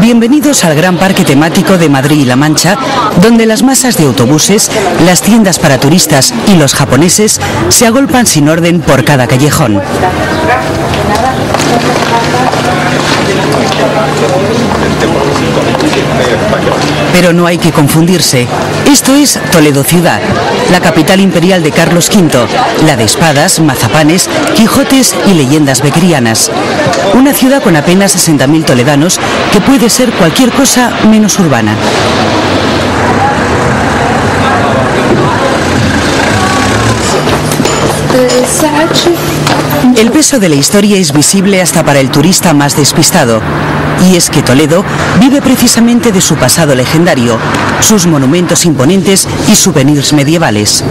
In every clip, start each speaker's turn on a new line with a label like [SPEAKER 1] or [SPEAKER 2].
[SPEAKER 1] Bienvenidos al gran parque temático de Madrid y La Mancha, donde las masas de autobuses, las tiendas para turistas y los japoneses se agolpan sin orden por cada callejón. Pero no hay que confundirse. Esto es Toledo ciudad, la capital imperial de Carlos V, la de espadas, mazapanes, quijotes y leyendas bequerianas. Una ciudad con apenas 60.000 toledanos que puede ser cualquier cosa menos urbana. El peso de la historia es visible hasta para el turista más despistado. Y es que Toledo vive precisamente de su pasado legendario, sus monumentos imponentes y souvenirs medievales.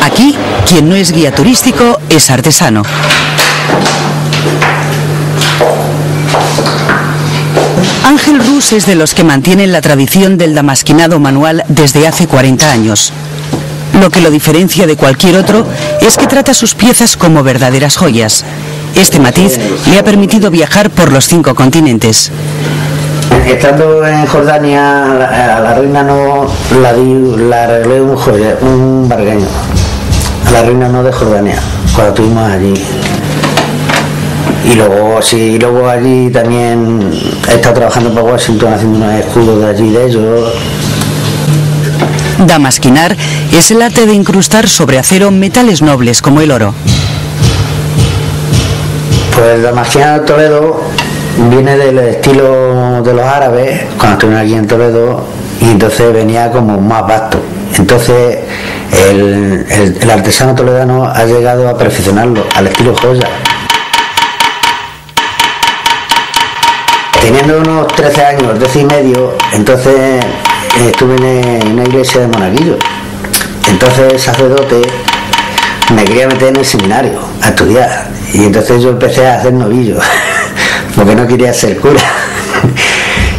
[SPEAKER 1] Aquí, quien no es guía turístico es artesano. Ángel Rus es de los que mantienen la tradición del damasquinado manual desde hace 40 años. Lo que lo diferencia de cualquier otro es que trata sus piezas como verdaderas joyas. Este matiz le ha permitido viajar por los 5 continentes.
[SPEAKER 2] Estando en Jordania, a la reina no la arreglé un bargueño. A la reina no de Jordania, cuando estuvimos allí. Y luego allí también he estado trabajando para Washington haciendo unos escudos de allí de ellos.
[SPEAKER 1] Damasquinar es el arte de incrustar sobre acero metales nobles como el oro.
[SPEAKER 2] Pues el damasquinado de Toledo viene del estilo de los árabes, cuando estuvieron aquí en Toledo, y entonces venía como más vasto. Entonces el artesano toledano ha llegado a perfeccionarlo al estilo joya. Teniendo unos 13 años, 12 y medio, entonces estuve en una iglesia de monaguillos. Entonces el sacerdote me quería meter en el seminario a estudiar. Y entonces yo empecé a hacer novillo, porque no quería ser cura.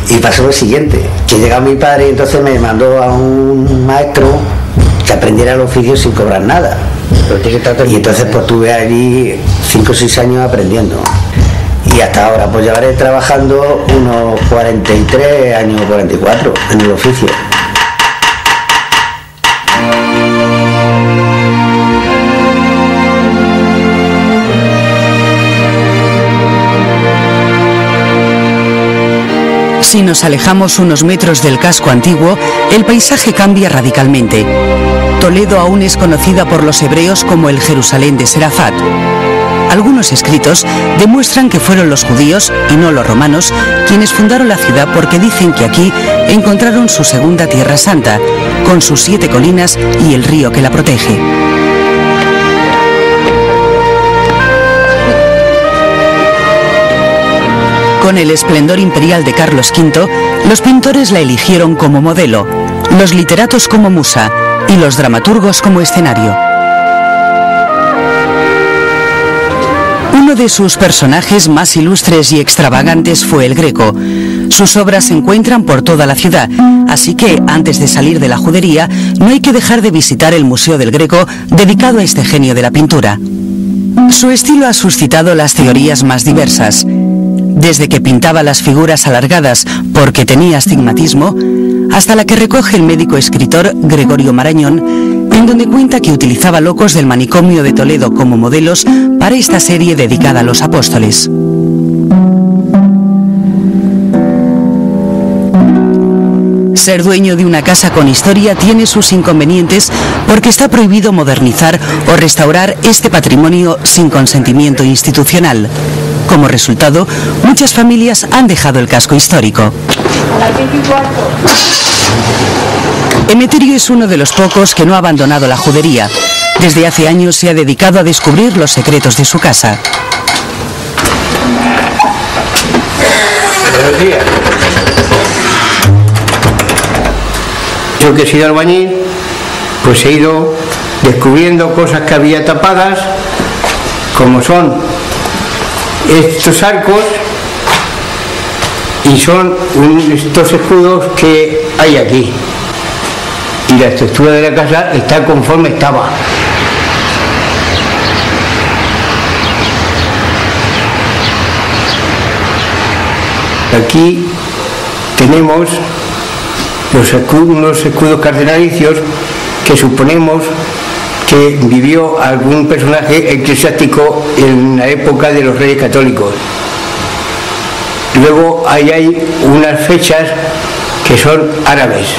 [SPEAKER 2] Y pasó lo siguiente, que llegó mi padre y entonces me mandó a un maestro que aprendiera el oficio sin cobrar nada. Y entonces pues estuve allí 5 o 6 años aprendiendo. Y hasta ahora pues llevaré trabajando unos 43 años, 44 en el oficio.
[SPEAKER 1] Si nos alejamos unos metros del casco antiguo, el paisaje cambia radicalmente. Toledo aún es conocida por los hebreos como el Jerusalén de Serafat. Algunos escritos demuestran que fueron los judíos, y no los romanos, quienes fundaron la ciudad porque dicen que aquí encontraron su segunda tierra santa, con sus 7 colinas y el río que la protege. Con el esplendor imperial de Carlos V, los pintores la eligieron como modelo, los literatos como musa y los dramaturgos como escenario. Uno de sus personajes más ilustres y extravagantes fue el Greco. Sus obras se encuentran por toda la ciudad, así que antes de salir de la judería no hay que dejar de visitar el Museo del Greco dedicado a este genio de la pintura. Su estilo ha suscitado las teorías más diversas. Desde que pintaba las figuras alargadas porque tenía astigmatismo, hasta la que recoge el médico escritor Gregorio Marañón, en donde cuenta que utilizaba locos del manicomio de Toledo como modelos para esta serie dedicada a los apóstoles. Ser dueño de una casa con historia tiene sus inconvenientes porque está prohibido modernizar o restaurar este patrimonio sin consentimiento institucional. Como resultado, muchas familias han dejado el casco histórico. Emeterio es uno de los pocos que no ha abandonado la judería. Desde hace años se ha dedicado a descubrir los secretos de su casa.
[SPEAKER 3] Buenos días. Yo que he sido albañil, pues he ido descubriendo cosas que había tapadas, como son estos arcos y son estos escudos que hay aquí. y la estructura de la casa está conforme estaba. Aquí tenemos unos escudos cardenalicios que suponemos que vivió algún personaje eclesiástico en la época de los Reyes Católicos. Luego ahí hay unas fechas que son árabes.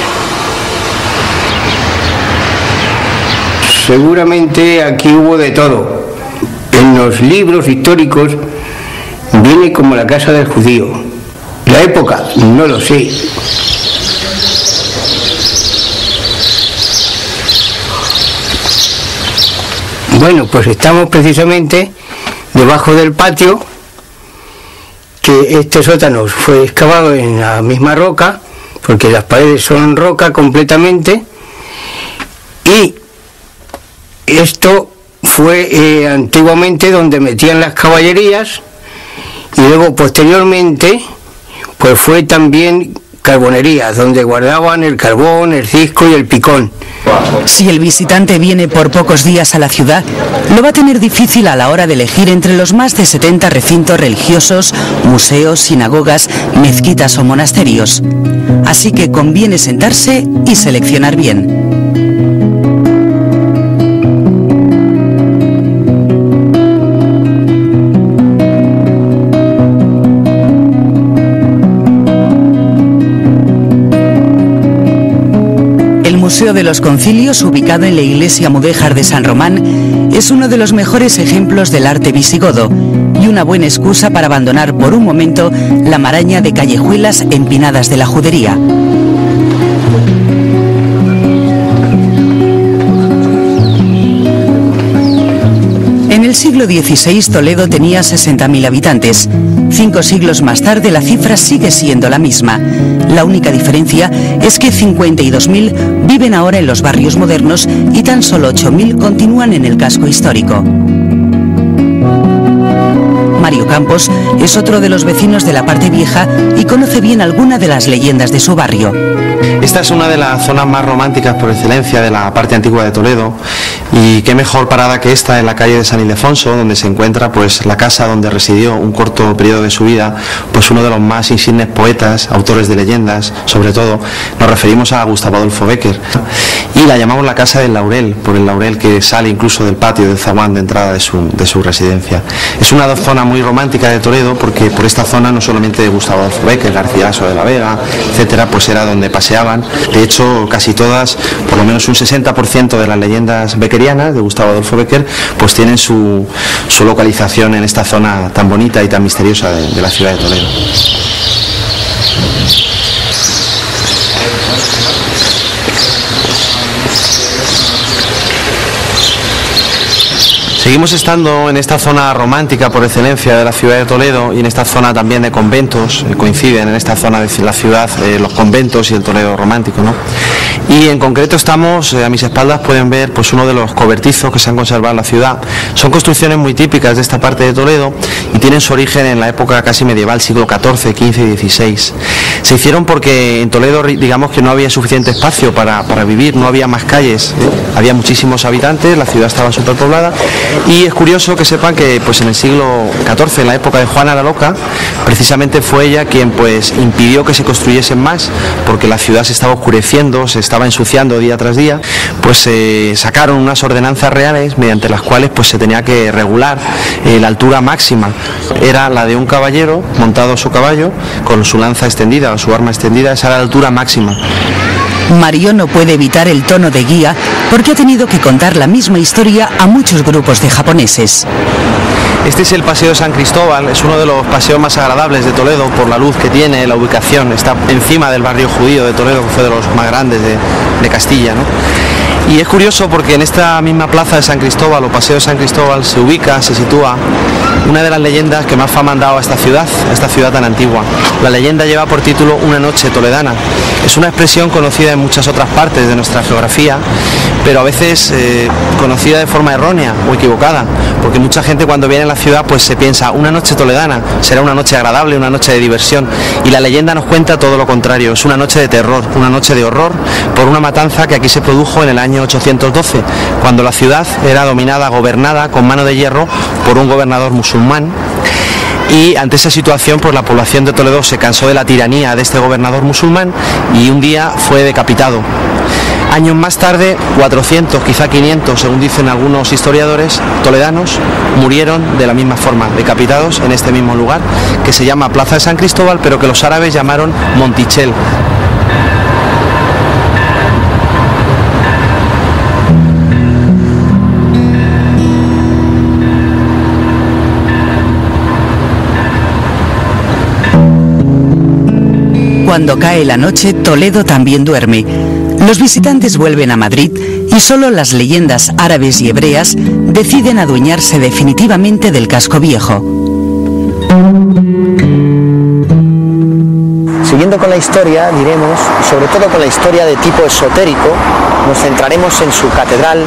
[SPEAKER 3] Seguramente aquí hubo de todo. En los libros históricos viene como la casa del judío. La época, no lo sé. Bueno, pues estamos precisamente debajo del patio, que este sótano fue excavado en la misma roca, porque las paredes son roca completamente, y esto fue antiguamente donde metían las caballerías, y luego posteriormente pues fue también carbonerías, donde guardaban el carbón, el cisco y el picón.
[SPEAKER 1] Si el visitante viene por pocos días a la ciudad, lo va a tener difícil a la hora de elegir entre los más de 70 recintos religiosos, museos, sinagogas, mezquitas o monasterios. Así que conviene sentarse y seleccionar bien. El Museo de los Concilios, ubicado en la iglesia mudéjar de San Román, es uno de los mejores ejemplos del arte visigodo y una buena excusa para abandonar por un momento la maraña de callejuelas empinadas de la judería. En el siglo XVI Toledo tenía 60.000 habitantes. 5 siglos más tarde la cifra sigue siendo la misma. La única diferencia es que 52.000 viven ahora en los barrios modernos y tan solo 8.000 continúan en el casco histórico. Mario Campos es otro de los vecinos de la parte vieja y conoce bien alguna de las leyendas de su barrio.
[SPEAKER 4] Esta es una de las zonas más románticas por excelencia de la parte antigua de Toledo, y qué mejor parada que esta en la calle de San Ildefonso, donde se encuentra pues la casa donde residió un corto periodo de su vida pues uno de los más insignes poetas, autores de leyendas. Sobre todo nos referimos a Gustavo Adolfo Bécquer, y la llamamos la casa del laurel, por el laurel que sale incluso del patio del zaguán de entrada de su residencia. Es una zona muy romántica de Toledo, porque por esta zona no solamente Gustavo Adolfo Bécquer, Garcilaso de la Vega, etcétera, pues era donde paseaban. De hecho, casi todas, por lo menos un 60% de las leyendas bequerianas de Gustavo Adolfo Bécquer, pues tienen su localización en esta zona tan bonita y tan misteriosa de la ciudad de Toledo. Seguimos estando en esta zona romántica por excelencia de la ciudad de Toledo, y en esta zona también de conventos. Coinciden en esta zona de la ciudad los conventos y el Toledo romántico, ¿no? Y en concreto estamos, a mis espaldas pueden ver pues uno de los cobertizos que se han conservado en la ciudad. Son construcciones muy típicas de esta parte de Toledo y tienen su origen en la época casi medieval, siglo XIV, XV y XVI. Se hicieron porque en Toledo, digamos que no había suficiente espacio para vivir, no había más calles, había muchísimos habitantes, la ciudad estaba superpoblada. Y es curioso que sepan que pues en el siglo XIV, en la época de Juana la Loca, precisamente fue ella quien pues impidió que se construyesen más, porque la ciudad se estaba oscureciendo, se estaba ensuciando día tras día. Pues sacaron unas ordenanzas reales mediante las cuales pues se tenía que regular la altura máxima. Era la de un caballero montado a su caballo con su lanza extendida o su arma extendida, esa era la altura máxima.
[SPEAKER 1] Mario no puede evitar el tono de guía porque ha tenido que contar la misma historia a muchos grupos de japoneses.
[SPEAKER 4] Este es el Paseo de San Cristóbal, es uno de los paseos más agradables de Toledo por la luz que tiene, la ubicación, está encima del barrio judío de Toledo, que fue de los más grandes de Castilla, ¿no? Y es curioso porque en esta misma plaza de San Cristóbal o Paseo de San Cristóbal se sitúa una de las leyendas que más fama han dado a esta ciudad tan antigua. La leyenda lleva por título Una noche toledana. Es una expresión conocida en muchas otras partes de nuestra geografía, pero a veces conocida de forma errónea o equivocada, porque mucha gente cuando viene a la ciudad pues se piensa una noche toledana, será una noche agradable, una noche de diversión, y la leyenda nos cuenta todo lo contrario, es una noche de terror, una noche de horror por una matanza que aquí se produjo en el año 812, cuando la ciudad era dominada, gobernada con mano de hierro por un gobernador musulmán. Y ante esa situación, pues la población de Toledo se cansó de la tiranía de este gobernador musulmán y un día fue decapitado. Años más tarde, 400, quizá 500, según dicen algunos historiadores toledanos, murieron de la misma forma, decapitados en este mismo lugar, que se llama Plaza de San Cristóbal, pero que los árabes llamaron Montichel.
[SPEAKER 1] Cuando cae la noche, Toledo también duerme. Los visitantes vuelven a Madrid y solo las leyendas árabes y hebreas deciden adueñarse definitivamente del casco viejo.
[SPEAKER 5] Siguiendo con la historia, diremos, sobre todo con la historia de tipo esotérico, nos centraremos en su catedral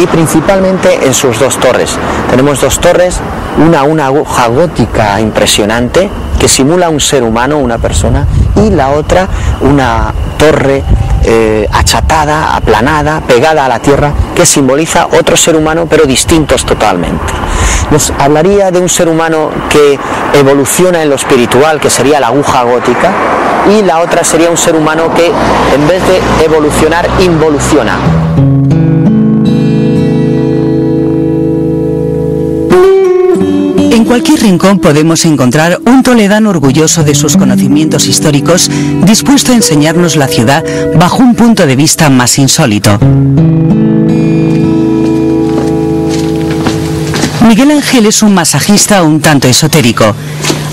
[SPEAKER 5] y principalmente en sus dos torres. Tenemos dos torres, una aguja gótica impresionante que simula un ser humano, una persona, y la otra una torre achatada, aplanada, pegada a la tierra, que simboliza otro ser humano pero distintos totalmente. Nos hablaría de un ser humano que evoluciona en lo espiritual, que sería la aguja gótica, y la otra sería un ser humano que en vez de evolucionar, involuciona.
[SPEAKER 1] En cualquier rincón podemos encontrar un toledano orgulloso de sus conocimientos históricos, dispuesto a enseñarnos la ciudad bajo un punto de vista más insólito. Miguel Ángel es un masajista un tanto esotérico.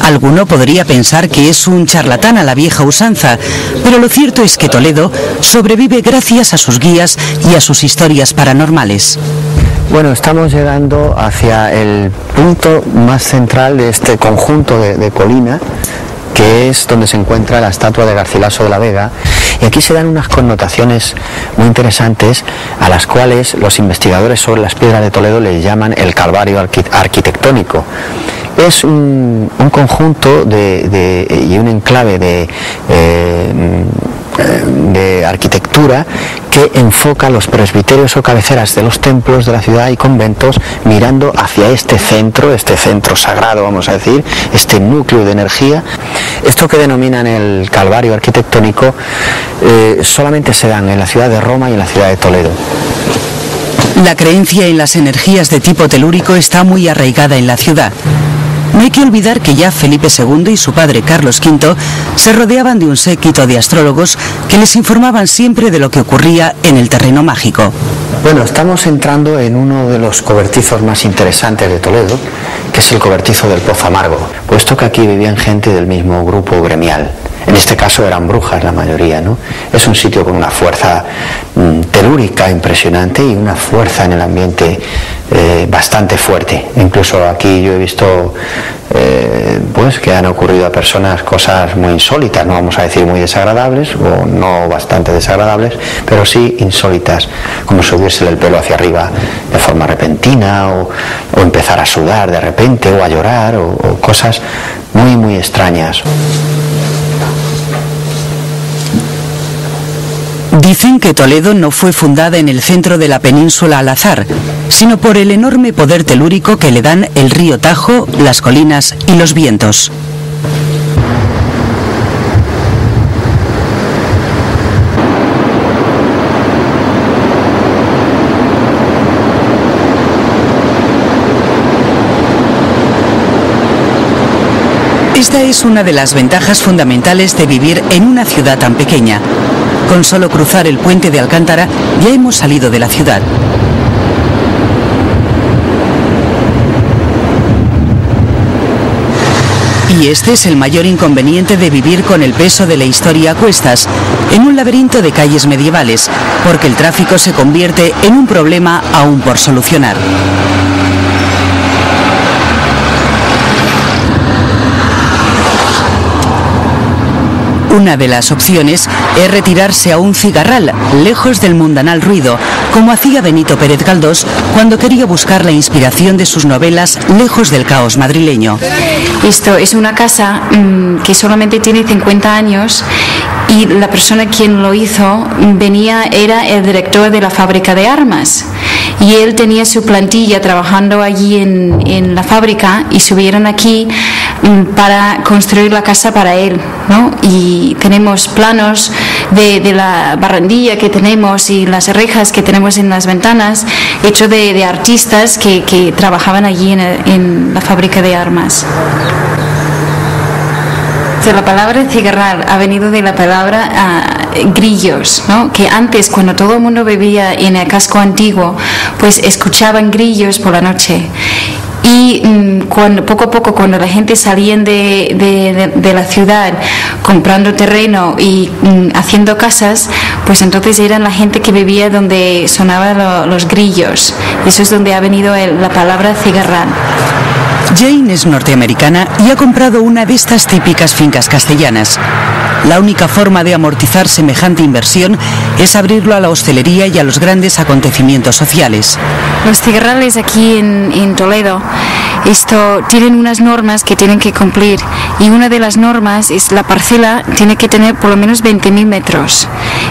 [SPEAKER 1] Alguno podría pensar que es un charlatán a la vieja usanza, pero lo cierto es que Toledo sobrevive gracias a sus guías y a sus historias paranormales.
[SPEAKER 5] Bueno, estamos llegando hacia el punto más central de este conjunto de colina, que es donde se encuentra la estatua de Garcilaso de la Vega, y aquí se dan unas connotaciones muy interesantes a las cuales los investigadores sobre las piedras de Toledo le llaman el calvario arquitectónico. Es un conjunto y un enclave de arquitectura que enfoca los presbiterios o cabeceras de los templos de la ciudad y conventos mirando hacia este centro sagrado, vamos a decir, este núcleo de energía. Esto que denominan el calvario arquitectónico solamente se dan en la ciudad de Roma y en la ciudad de Toledo.
[SPEAKER 1] La creencia en las energías de tipo telúrico está muy arraigada en la ciudad. No hay que olvidar que ya Felipe II y su padre Carlos V se rodeaban de un séquito de astrólogos que les informaban siempre de lo que ocurría en el terreno mágico.
[SPEAKER 5] Bueno, estamos entrando en uno de los cobertizos más interesantes de Toledo, que es el cobertizo del Pozo Amargo, puesto que aquí vivían gente del mismo grupo gremial. En este caso eran brujas la mayoría, ¿no? Es un sitio con una fuerza telúrica impresionante y una fuerza en el ambiente bastante fuerte. Incluso aquí yo he visto pues que han ocurrido a personas cosas muy insólitas, no vamos a decir muy desagradables o no bastante desagradables, pero sí insólitas, como subírsele el pelo hacia arriba de forma repentina o empezar a sudar de repente o a llorar o cosas muy muy extrañas.
[SPEAKER 1] Dicen que Toledo no fue fundada en el centro de la península al azar, sino por el enorme poder telúrico que le dan el río Tajo, las colinas y los vientos. Esta es una de las ventajas fundamentales de vivir en una ciudad tan pequeña. Con solo cruzar el puente de Alcántara ya hemos salido de la ciudad. Y este es el mayor inconveniente de vivir con el peso de la historia a cuestas, en un laberinto de calles medievales, porque el tráfico se convierte en un problema aún por solucionar. Una de las opciones es retirarse a un cigarral, lejos del mundanal ruido, como hacía Benito Pérez Galdós cuando quería buscar la inspiración de sus novelas lejos del caos madrileño.
[SPEAKER 6] Esto es una casa que solamente tiene 50 años y la persona quien lo hizo era el director de la fábrica de armas. Y él tenía su plantilla trabajando allí en la fábrica y subieron aquí para construir la casa para él, ¿no? Y tenemos planos de la barandilla que tenemos y las rejas que tenemos en las ventanas, hecho de artistas que trabajaban allí en la fábrica de armas. La palabra cigarral ha venido de la palabra grillos, ¿no? Que antes, cuando todo el mundo vivía en el casco antiguo, pues escuchaban grillos por la noche. Y poco a poco, cuando la gente salía de la ciudad comprando terreno y haciendo casas, pues entonces eran la gente que vivía donde sonaban los grillos. Eso es donde ha venido la palabra cigarral.
[SPEAKER 1] Jane es norteamericana y ha comprado una de estas típicas fincas castellanas. La única forma de amortizar semejante inversión es abrirlo a la hostelería y a los grandes acontecimientos sociales.
[SPEAKER 6] Los cigarrales aquí en Toledo tienen unas normas que tienen que cumplir, y una de las normas es la parcela tiene que tener por lo menos 20.000 metros,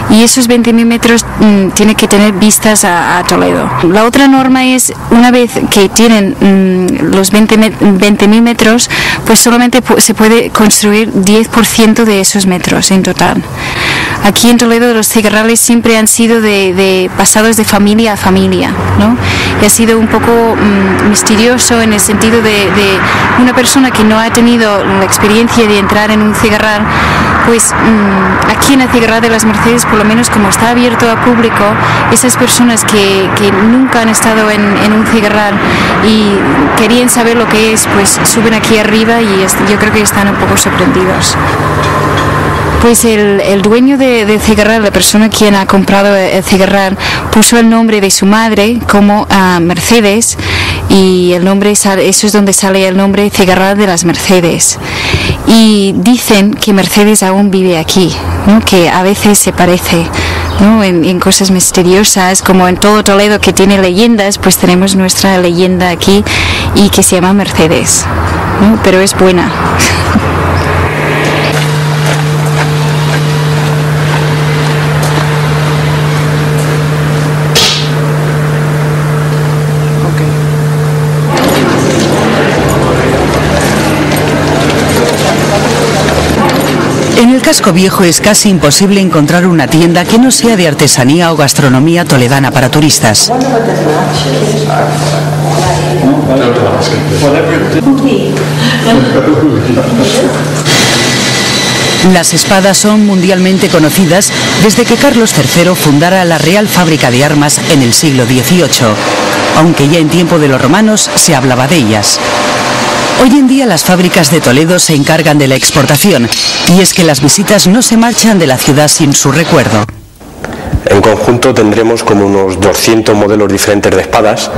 [SPEAKER 6] y esos 20.000 metros tiene que tener vistas a Toledo. La otra norma es, una vez que tienen los 20.000 metros, pues solamente se puede construir 10% de esos metros en total. Aquí en Toledo los cigarrales siempre han sido pasados de familia a familia, ¿no? Y ha sido un poco misterioso en el sentido de una persona que no ha tenido la experiencia de entrar en un cigarral, pues aquí en el cigarral de las Mercedes, por lo menos como está abierto al público, esas personas que nunca han estado en un cigarral y querían saber lo que es, pues suben aquí arriba y yo creo que están un poco sorprendidos. Pues el dueño del cigarral, la persona quien ha comprado el cigarral, puso el nombre de su madre como Mercedes, y el nombre eso es donde sale el nombre cigarral de las Mercedes. Y dicen que Mercedes aún vive aquí, ¿no? Que a veces se parece, ¿no? En cosas misteriosas, como en todo Toledo que tiene leyendas, pues tenemos nuestra leyenda aquí y que se llama Mercedes, ¿no? Pero es buena.
[SPEAKER 1] En el casco viejo es casi imposible encontrar una tienda que no sea de artesanía o gastronomía toledana para turistas. Las espadas son mundialmente conocidas desde que Carlos III fundara la Real Fábrica de Armas en el siglo XVIII, aunque ya en tiempo de los romanos se hablaba de ellas. Hoy en día las fábricas de Toledo se encargan de la exportación, y es que las visitas no se marchan de la ciudad sin su recuerdo.
[SPEAKER 7] En conjunto tendremos como unos 200 modelos diferentes de espadas,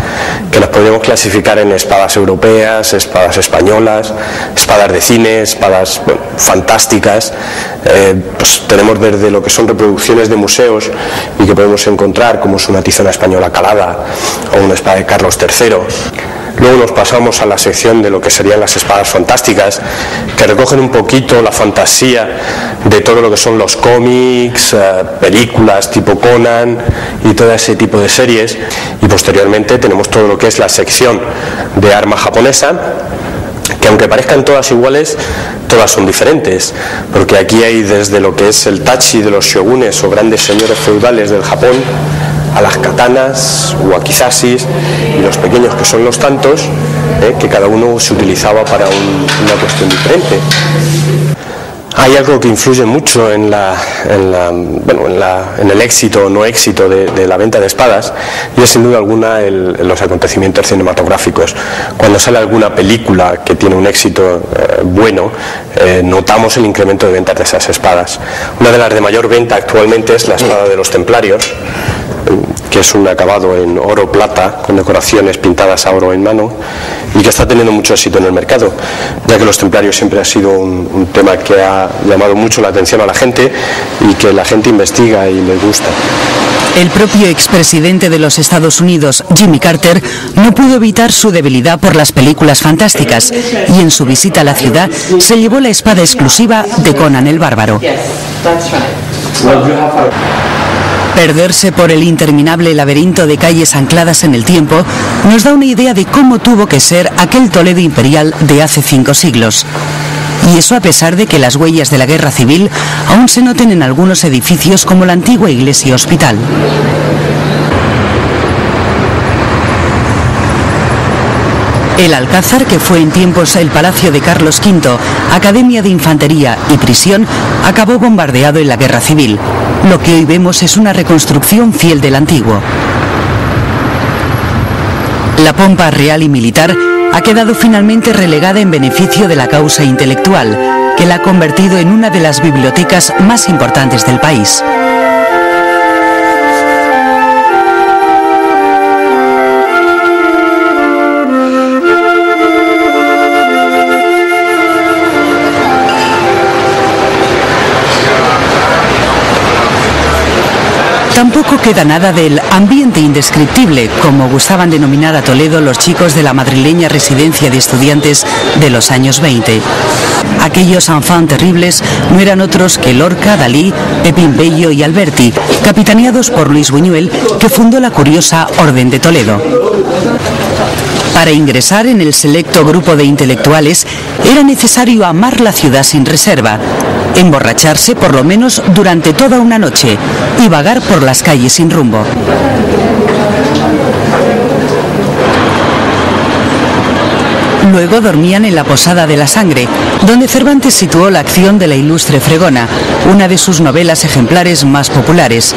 [SPEAKER 7] que las podemos clasificar en espadas europeas, espadas españolas, espadas de cine, espadas fantásticas. Pues tenemos desde lo que son reproducciones de museos y que podemos encontrar, como es una tizona española calada o una espada de Carlos III. Luego nos pasamos a la sección de lo que serían las espadas fantásticas, que recogen un poquito la fantasía de todo lo que son los cómics, películas tipo Conan y todo ese tipo de series. Y posteriormente tenemos todo lo que es la sección de arma japonesa, que aunque parezcan todas iguales, todas son diferentes, porque aquí hay desde lo que es el tachi de los shogunes o grandes señores feudales del Japón, a las katanas, wakizashis y los pequeños que son los tantos, que cada uno se utilizaba para una cuestión diferente. Hay algo que influye mucho en el éxito o no éxito de la venta de espadas, y es sin duda alguna los acontecimientos cinematográficos. Cuando sale alguna película que tiene un éxito bueno, notamos el incremento de ventas de esas espadas. Una de las de mayor venta actualmente es la espada de los templarios, que es un acabado en oro plata con decoraciones pintadas a oro en mano y que está teniendo mucho éxito en el mercado, ya que los templarios siempre ha sido un tema que ha llamado mucho la atención a la gente y que la gente investiga y les gusta.
[SPEAKER 1] El propio expresidente de los Estados Unidos, Jimmy Carter, no pudo evitar su debilidad por las películas fantásticas y en su visita a la ciudad se llevó la espada exclusiva de Conan el Bárbaro. Perderse por el interminable laberinto de calles ancladas en el tiempo nos da una idea de cómo tuvo que ser aquel Toledo imperial de hace 5 siglos. Y eso a pesar de que las huellas de la guerra civil aún se noten en algunos edificios como la antigua iglesia hospital. El Alcázar, que fue en tiempos el palacio de Carlos V, academia de infantería y prisión, acabó bombardeado en la guerra civil. Lo que hoy vemos es una reconstrucción fiel del antiguo. La pompa real y militar ha quedado finalmente relegada en beneficio de la causa intelectual, que la ha convertido en una de las bibliotecas más importantes del país. Tampoco queda nada del ambiente indescriptible, como gustaban denominar a Toledo los chicos de la madrileña residencia de estudiantes de los años 20. Aquellos enfants terribles no eran otros que Lorca, Dalí, Pepín Bello y Alberti, capitaneados por Luis Buñuel, que fundó la curiosa Orden de Toledo. Para ingresar en el selecto grupo de intelectuales era necesario amar la ciudad sin reserva, emborracharse por lo menos durante toda una noche y vagar por las calles sin rumbo. Luego dormían en la Posada de la Sangre, donde Cervantes situó la acción de la ilustre Fregona, una de sus novelas ejemplares más populares.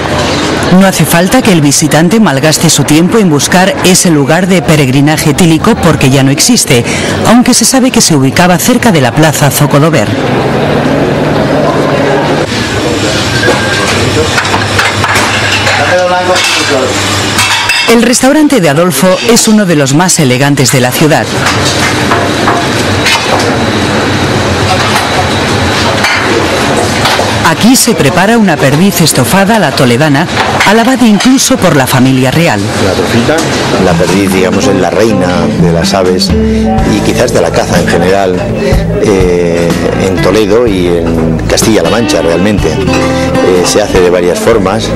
[SPEAKER 1] No hace falta que el visitante malgaste su tiempo en buscar ese lugar de peregrinaje etílico porque ya no existe, aunque se sabe que se ubicaba cerca de la plaza Zocodover. El restaurante de Adolfo es uno de los más elegantes de la ciudad. Aquí se prepara una perdiz estofada a la toledana, alabada incluso por la familia real.
[SPEAKER 8] La trufita, la perdiz, digamos, es la reina de las aves y quizás de la caza en general en Toledo y en Castilla-La Mancha realmente. Se hace de varias formas,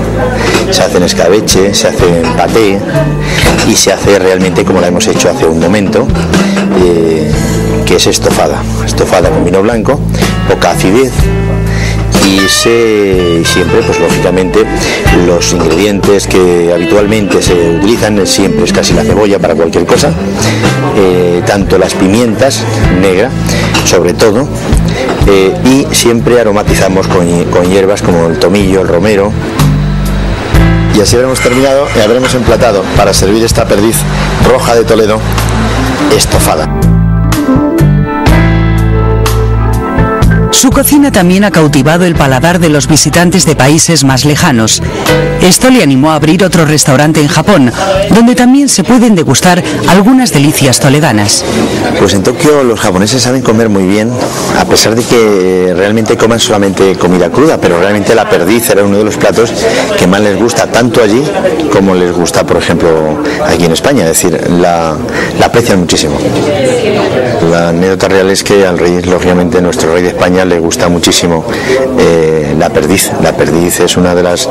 [SPEAKER 8] se hace en escabeche, se hace en paté y se hace realmente como la hemos hecho hace un momento, que es estofada con vino blanco, poca acidez. Y siempre, pues lógicamente, los ingredientes que habitualmente se utilizan siempre es casi la cebolla para cualquier cosa, tanto las pimientas negra, sobre todo, y siempre aromatizamos con hierbas como el tomillo, el romero. Y así habremos terminado y habremos emplatado para servir esta perdiz roja de Toledo estofada.
[SPEAKER 1] Su cocina también ha cautivado el paladar de los visitantes de países más lejanos. Esto le animó a abrir otro restaurante en Japón, donde también se pueden degustar algunas delicias toledanas.
[SPEAKER 8] Pues en Tokio los japoneses saben comer muy bien, a pesar de que realmente coman solamente comida cruda, pero realmente la perdiz era uno de los platos que más les gusta, tanto allí como les gusta, por ejemplo, aquí en España, es decir, la aprecian muchísimo. La anécdota real es que al rey, lógicamente, nuestro rey de España, le gusta muchísimo la perdiz. La perdiz es una de las,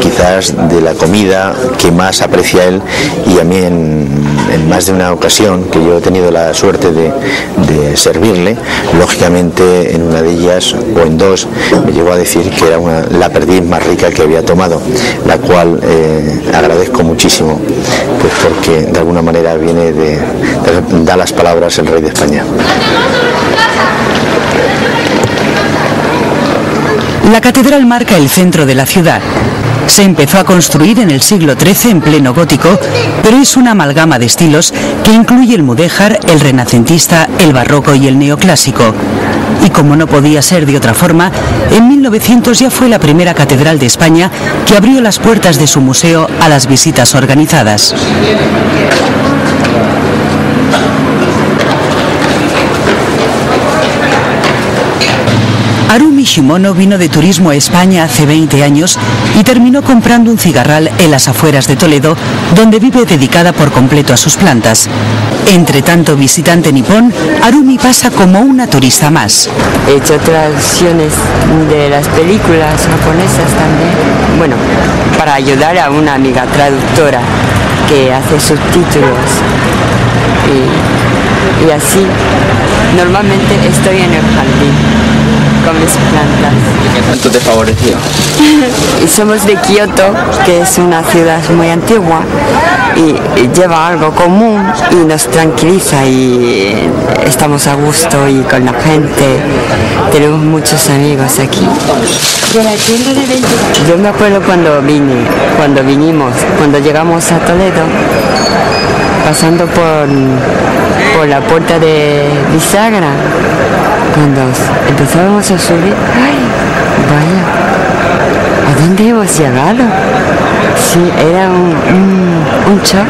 [SPEAKER 8] quizás, de la comida que más aprecia él, y a mí en más de una ocasión que yo he tenido la suerte de servirle, lógicamente en una de ellas o en dos me llegó a decir que era la perdiz más rica que había tomado, la cual agradezco muchísimo, pues porque de alguna manera viene da las palabras el rey de España.
[SPEAKER 1] La catedral marca el centro de la ciudad. Se empezó a construir en el siglo XIII en pleno gótico, pero es una amalgama de estilos que incluye el mudéjar, el renacentista, el barroco y el neoclásico. Y como no podía ser de otra forma, en 1900 ya fue la primera catedral de España que abrió las puertas de su museo a las visitas organizadas. Harumi Shimono vino de turismo a España hace 20 años y terminó comprando un cigarral en las afueras de Toledo, donde vive dedicada por completo a sus plantas. Entre tanto visitante nipón, Harumi pasa como una turista más.
[SPEAKER 9] He hecho traducciones de las películas japonesas también, bueno, para ayudar a una amiga traductora que hace subtítulos y así. Normalmente estoy en el jardín con mis plantas.
[SPEAKER 10] ¿Qué tanto te favoreció?
[SPEAKER 9] Y somos de Kioto, que es una ciudad muy antigua y lleva algo común y nos tranquiliza y estamos a gusto y con la gente. Tenemos muchos amigos aquí. De la tienda de 20. Yo me acuerdo cuando vinimos, cuando llegamos a Toledo, pasando por la puerta de bisagra, cuando empezábamos a subir, ¡ay! Vaya, ¿a dónde hemos llegado? Sí, era un shock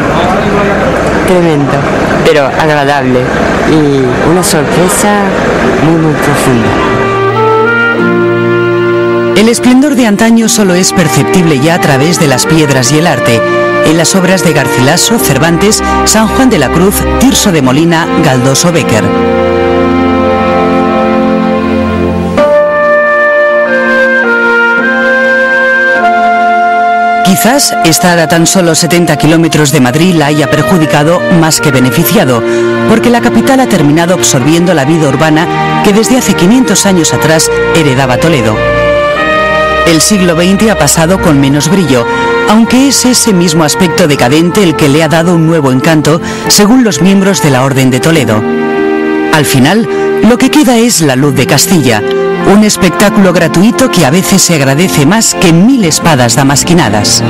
[SPEAKER 9] tremendo, pero agradable y una sorpresa muy, muy profunda.
[SPEAKER 1] El esplendor de antaño solo es perceptible ya a través de las piedras y el arte, en las obras de Garcilaso, Cervantes, San Juan de la Cruz, Tirso de Molina, Galdós o Bécquer. Quizás estar a tan solo 70 kilómetros de Madrid la haya perjudicado más que beneficiado, porque la capital ha terminado absorbiendo la vida urbana que desde hace 500 años atrás heredaba Toledo. El siglo XX ha pasado con menos brillo, aunque es ese mismo aspecto decadente el que le ha dado un nuevo encanto, según los miembros de la Orden de Toledo. Al final, lo que queda es la luz de Castilla, un espectáculo gratuito que a veces se agradece más que 1000 espadas damasquinadas.